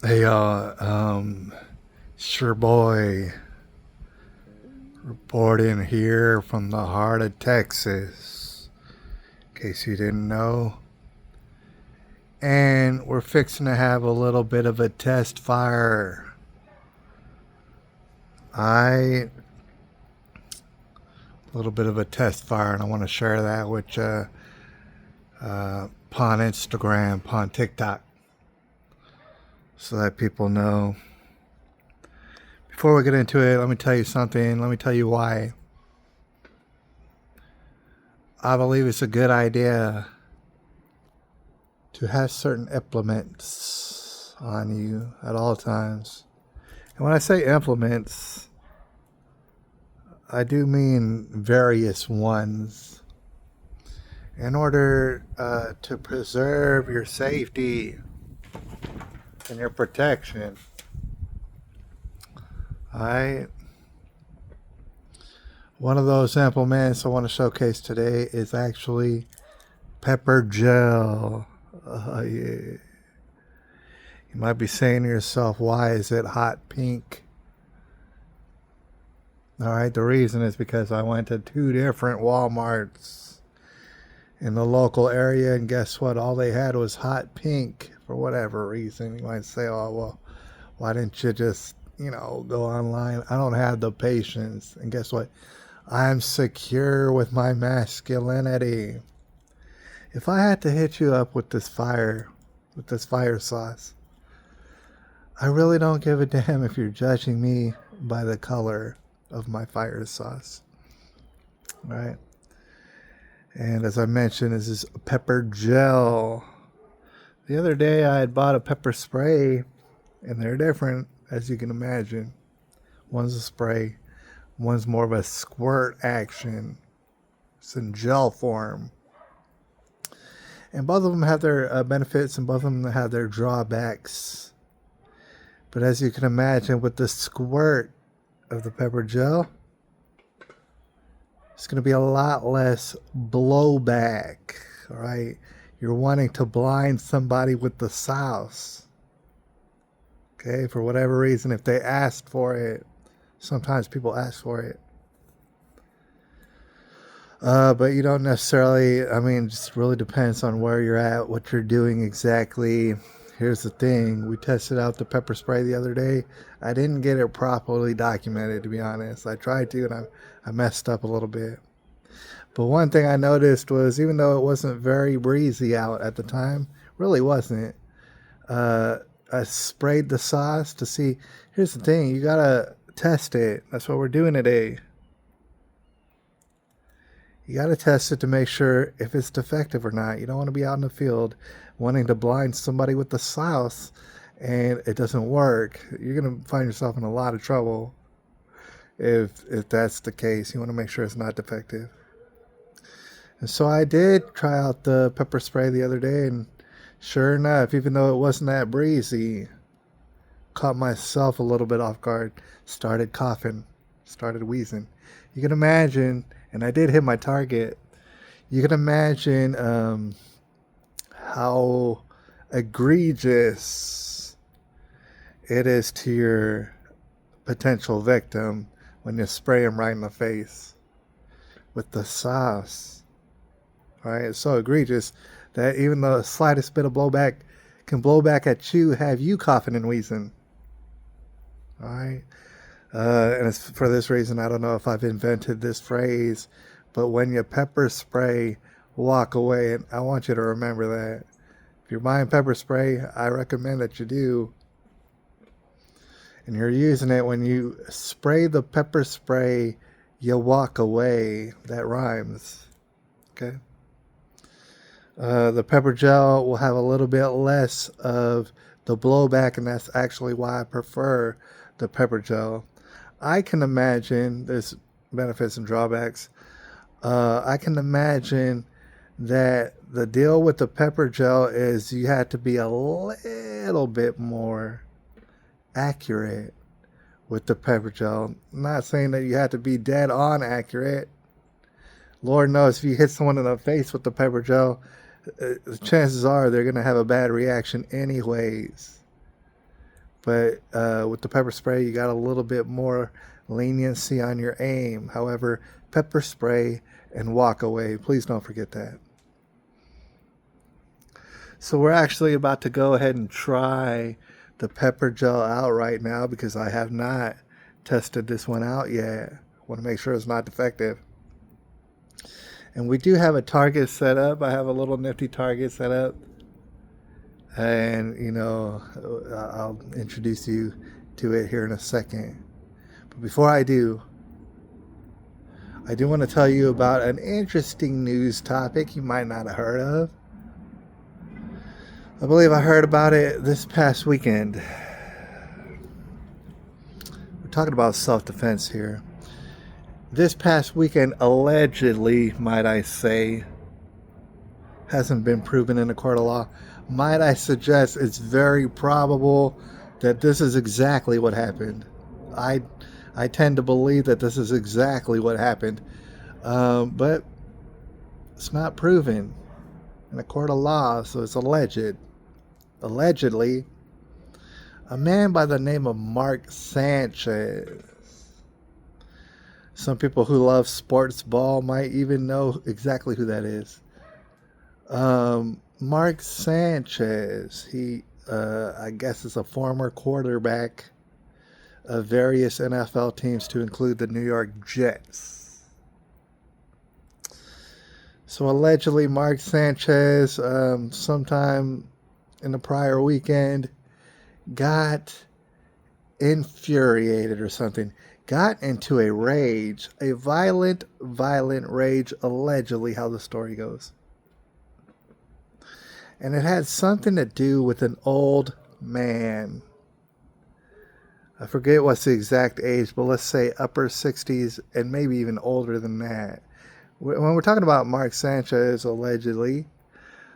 Hey y'all, it's your boy reporting here from the heart of Texas, in case you didn't know. And we're fixing to have a little bit of a test fire. A little bit of a test fire, and I want to share that with you upon Instagram, upon TikTok, so that people know. Before we get into it, let me tell you something. Let me tell you why. I believe it's a good idea to have certain implements on you at all times. And when I say implements, I do mean various ones in order to preserve your safety and your protection. I One of those implements I want to showcase today is actually pepper gel. Yeah. You might be saying to yourself, why is it hot pink? All right, the reason is because I went to two different Walmarts in the local area, and guess what? All they had was hot pink for whatever reason. You might say, oh, well, why didn't you just, go online? I don't have the patience. And guess what? I'm secure with my masculinity. If I had to hit you up with this fire sauce, I really don't give a damn if you're judging me by the color of my fire sauce. Right? And as I mentioned, this is pepper gel. The other day I had bought a pepper spray, and they're different, as you can imagine. One's a spray, one's more of a squirt action. It's in gel form. And both of them have their benefits, and both of them have their drawbacks. But as you can imagine, with the squirt of the pepper gel, it's going to be a lot less blowback. All right, you're wanting to blind somebody with the sauce. Okay, for whatever reason, if they asked for it, sometimes people ask for it. But you don't necessarily, it just really depends on where you're at, what you're doing exactly. Here's the thing. We tested out the pepper spray the other day. I didn't get it properly documented, to be honest. I tried to, and I messed up a little bit. But one thing I noticed was, even though it wasn't very breezy out at the time, really wasn't, I sprayed the sauce to see. Here's the thing. You got to test it. That's what we're doing today. You got to test it to make sure if it's defective or not. You don't want to be out in the field wanting to blind somebody with the sauce and it doesn't work. You're going to find yourself in a lot of trouble if that's the case. You want to make sure it's not defective. And so I did try out the pepper spray the other day, and sure enough, even though it wasn't that breezy, caught myself a little bit off guard, started coughing, started wheezing. You can imagine, and I did hit my target. You can imagine how egregious it is to your potential victim when you spray them right in the face with the sauce. Right? It's so egregious that even the slightest bit of blowback can blow back at you, have you coughing and wheezing. All right. And it's for this reason, I don't know if I've invented this phrase, but when you pepper spray, walk away. And I want you to remember that. If you're buying pepper spray, I recommend that you do. And you're using it when you spray the pepper spray, you walk away. That rhymes. Okay. The pepper gel will have a little bit less of the blowback, and that's actually why I prefer the pepper gel. I can imagine there's benefits and drawbacks. I can imagine that the deal with the pepper gel is you had to be a little bit more accurate with the pepper gel. I'm not saying that you had to be dead on accurate. Lord knows if you hit someone in the face with the pepper gel, the chances are they're going to have a bad reaction anyways. But with the pepper spray, you got a little bit more leniency on your aim. However, pepper spray and walk away. Please don't forget that. So we're actually about to go ahead and try the pepper gel out right now because I have not tested this one out yet. I want to make sure it's not defective. And we do have a target set up. I have a little nifty target set up. And, I'll introduce you to it here in a second. But before I do want to tell you about an interesting news topic you might not have heard of. I believe I heard about it this past weekend. We're talking about self-defense here. This past weekend, allegedly, might I say, hasn't been proven in a court of law. Might I suggest it's very probable that this is exactly what happened. I tend to believe that this is exactly what happened. But it's not proven in a court of law, so it's alleged. Allegedly, a man by the name of Mark Sanchez. Some people who love sports ball might even know exactly who that is. Mark Sanchez, he, I guess, is a former quarterback of various NFL teams to include the New York Jets. So allegedly, Mark Sanchez, sometime in the prior weekend, got infuriated or something, got into a rage, a violent rage, allegedly how the story goes. And it had something to do with an old man. I forget what's the exact age, but let's say upper 60s and maybe even older than that. When we're talking about Mark Sanchez, allegedly,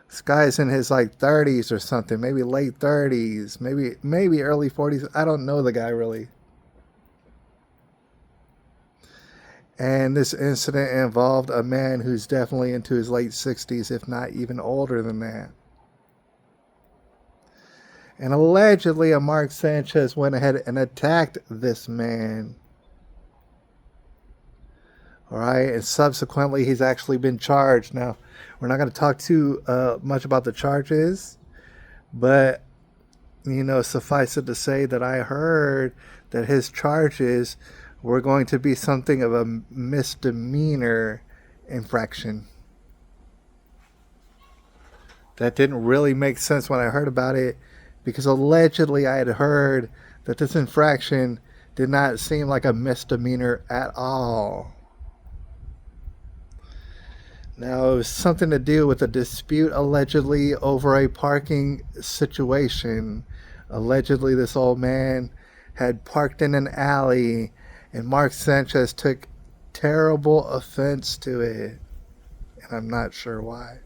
this guy's in his 30s or something, maybe late 30s, maybe early 40s. I don't know the guy really. And this incident involved a man who's definitely into his late 60s, if not even older than that. And allegedly, a Mark Sanchez went ahead and attacked this man. All right, and subsequently, he's actually been charged. Now, we're not going to talk too much about the charges, but, suffice it to say that I heard that his charges were going to be something of a misdemeanor infraction. That didn't really make sense when I heard about it, because allegedly I had heard that this infraction did not seem like a misdemeanor at all. Now, it was something to do with a dispute allegedly over a parking situation. Allegedly, this old man had parked in an alley, and Mark Sanchez took terrible offense to it. And I'm not sure why.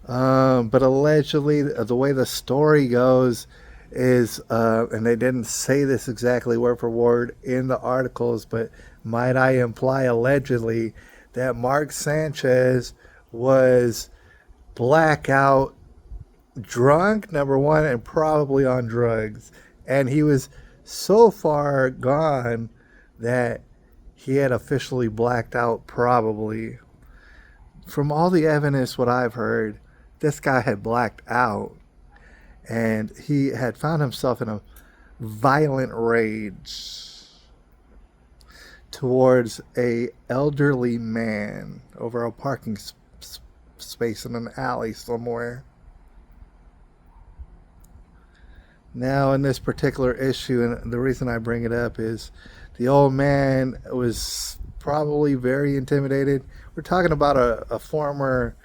But allegedly, the way the story goes is, and they didn't say this exactly word for word in the articles, but might I imply allegedly that Mark Sanchez was blackout drunk, number one, and probably on drugs. And he was so far gone that he had officially blacked out, probably. From all the evidence, what I've heard, this guy had blacked out, and he had found himself in a violent rage towards a elderly man over a parking space in an alley somewhere. Now, in this particular issue, and the reason I bring it up is the old man was probably very intimidated. We're talking about a former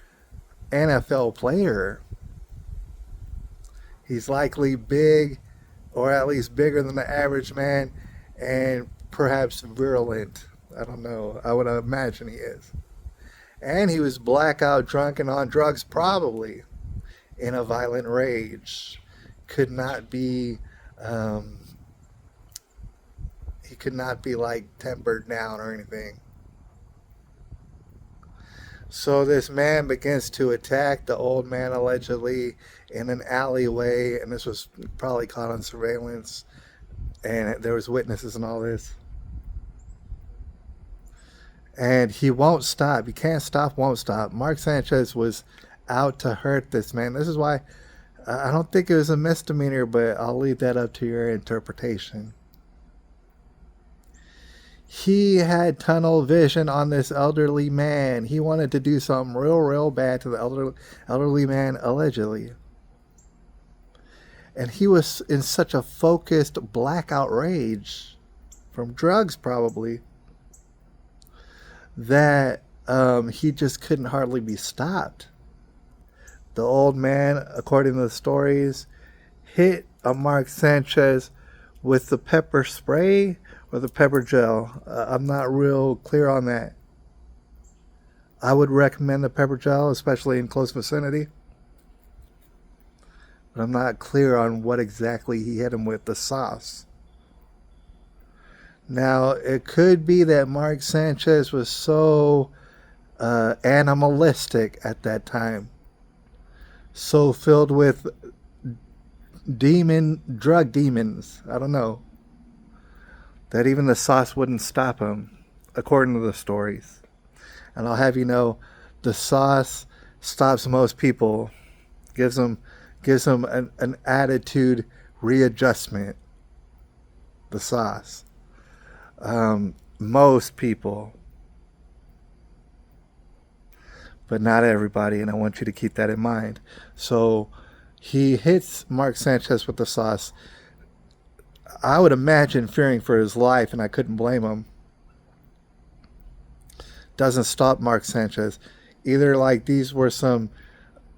NFL player. He's likely big, or at least bigger than the average man, and perhaps virulent. I don't know. I would imagine he is. And he was blackout drunk and on drugs, probably in a violent rage. Could not be, he could not be tempered down or anything. So this man begins to attack the old man allegedly in an alleyway, and this was probably caught on surveillance, and there was witnesses and all this. And he won't stop. He can't stop, won't stop. Mark Sanchez was out to hurt this man. This is why I don't think it was a misdemeanor, but I'll leave that up to your interpretation. He had tunnel vision on this elderly man. He wanted to do something real bad to the elderly man, allegedly. And he was in such a focused blackout rage from drugs, probably, that he just couldn't hardly be stopped. The old man, according to the stories, hit a Mark Sanchez with the pepper spray or the pepper gel. I'm not real clear on that. I would recommend the pepper gel, especially in close vicinity. But I'm not clear on what exactly he hit him with, the sauce. Now, it could be that Mark Sanchez was so animalistic at that time. So filled with drug demons, I don't know, that even the sauce wouldn't stop him, according to the stories. And I'll have you know, the sauce stops most people, gives them an attitude readjustment. The sauce. Most people, but not everybody, and I want you to keep that in mind. So he hits Mark Sanchez with the sauce. I would imagine fearing for his life, and I couldn't blame him. Doesn't stop Mark Sanchez. Either like these were some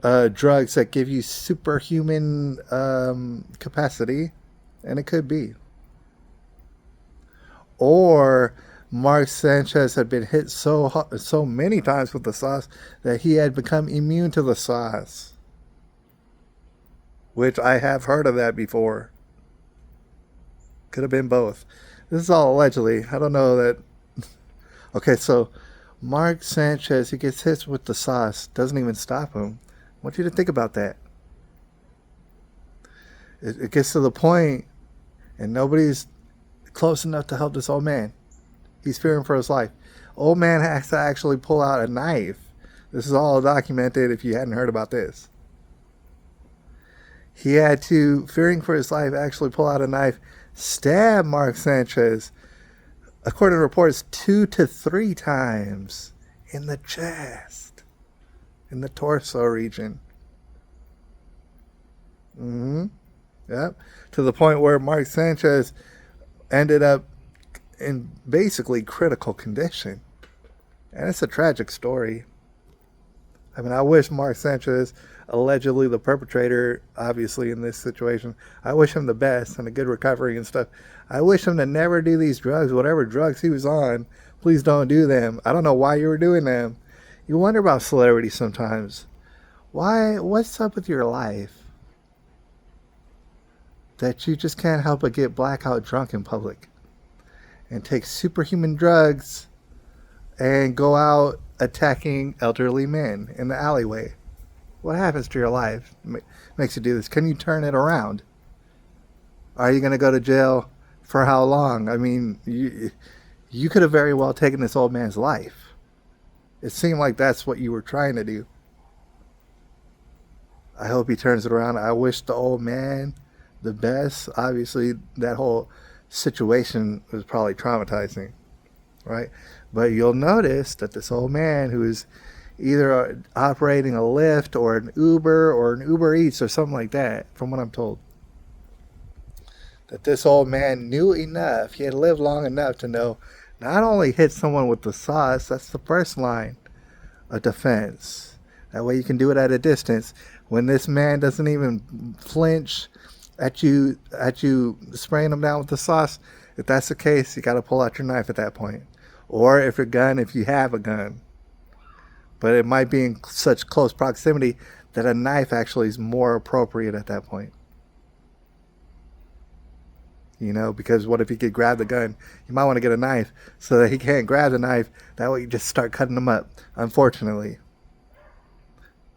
drugs that give you superhuman capacity, and it could be. Or Mark Sanchez had been hit so many times with the sauce that he had become immune to the sauce. Which I have heard of that before. Could have been both. This is all allegedly. I don't know that. Okay, so Mark Sanchez, he gets hit with the sauce. Doesn't even stop him. I want you to think about that. It gets to the point, and nobody's close enough to help this old man. He's fearing for his life. Old man has to actually pull out a knife. This is all documented if you hadn't heard about this. He had to, fearing for his life, actually pull out a knife, stab Mark Sanchez, according to reports, 2 to 3 times in the chest, in the torso region. Yep. To the point where Mark Sanchez ended up in basically critical condition. And it's a tragic story. I mean, I wish Mark Sanchez, allegedly the perpetrator, obviously in this situation, I wish him the best and a good recovery and stuff. I wish him to never do these drugs, whatever drugs he was on. Please don't do them. I don't know why you were doing them. You wonder about celebrities sometimes. Why? What's up with your life that you just can't help but get blackout drunk in public and take superhuman drugs and go out attacking elderly men in the alleyway? What happens to your life? Makes you do this. Can you turn it around? Are you going to go to jail for how long? I mean, you could have very well taken this old man's life. It seemed like that's what you were trying to do. I hope he turns it around. I wish the old man the best. Obviously, that whole situation was probably traumatizing, right? But you'll notice that this old man who is either operating a Lyft or an Uber or an Uber Eats or something like that, from what I'm told, that this old man knew enough, he had lived long enough to know not only hit someone with the sauce, that's the first line of defense. That way you can do it at a distance. When this man doesn't even flinch at you spraying him down with the sauce, if that's the case, you got to pull out your knife at that point. Or if you have a gun. But it might be in such close proximity that a knife actually is more appropriate at that point. You know, because what if he could grab the gun? You might want to get a knife so that he can't grab the knife. That way you just start cutting him up, unfortunately.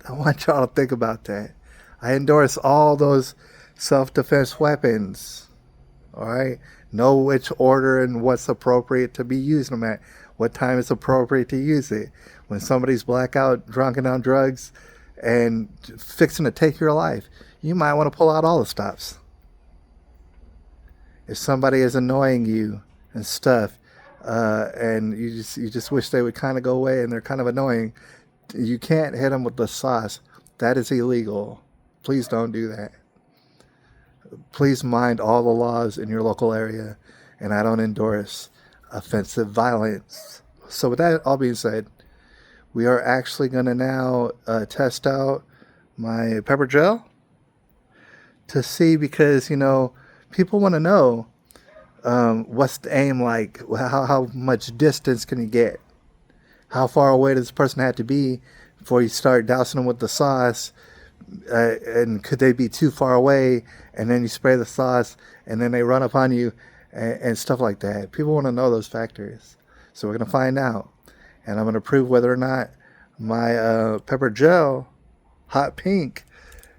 I want y'all to think about that. I endorse all those self-defense weapons. All right? Know which order and what's appropriate to be using them at. What time is appropriate to use it. When somebody's blackout, drunk and on drugs, and fixing to take your life, you might want to pull out all the stops. If somebody is annoying you and stuff, and you just wish they would kind of go away and they're kind of annoying, you can't hit them with the sauce. That is illegal. Please don't do that. Please mind all the laws in your local area, and I don't endorse offensive violence. So with that all being said, we are actually going to now test out my pepper gel to see, because, you know, people want to know what's the aim like, how much distance can you get, how far away does this person have to be before you start dousing them with the sauce, and could they be too far away, and then you spray the sauce and then they run up on you, and stuff like that. People want to know those factors, so we're going to find out, and I'm going to prove whether or not my pepper gel hot pink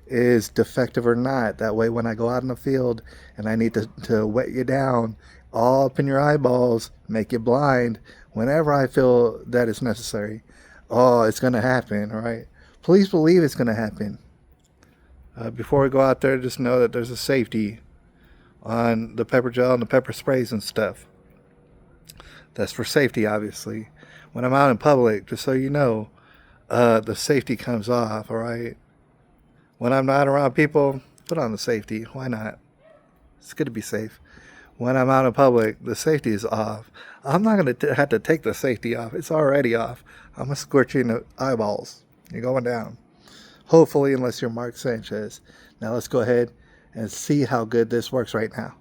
is defective or not. That way when I go out in the field and I need to wet you down all up in your eyeballs, make you blind, whenever I feel that it's necessary, oh, it's going to happen, all right? Please believe it's going to happen. Before we go out there, just know that there's a safety on the pepper gel and the pepper sprays and stuff. That's for safety, obviously. When I'm out in public, just so you know, the safety comes off, all right? When I'm not around people, put on the safety. Why not? It's good to be safe. When I'm out in public, the safety is off. I'm not going to have to take the safety off. It's already off. I'm going to squirt you in the eyeballs. You're going down. Hopefully, unless you're Mark Sanchez. Now let's go ahead and see how good this works right now.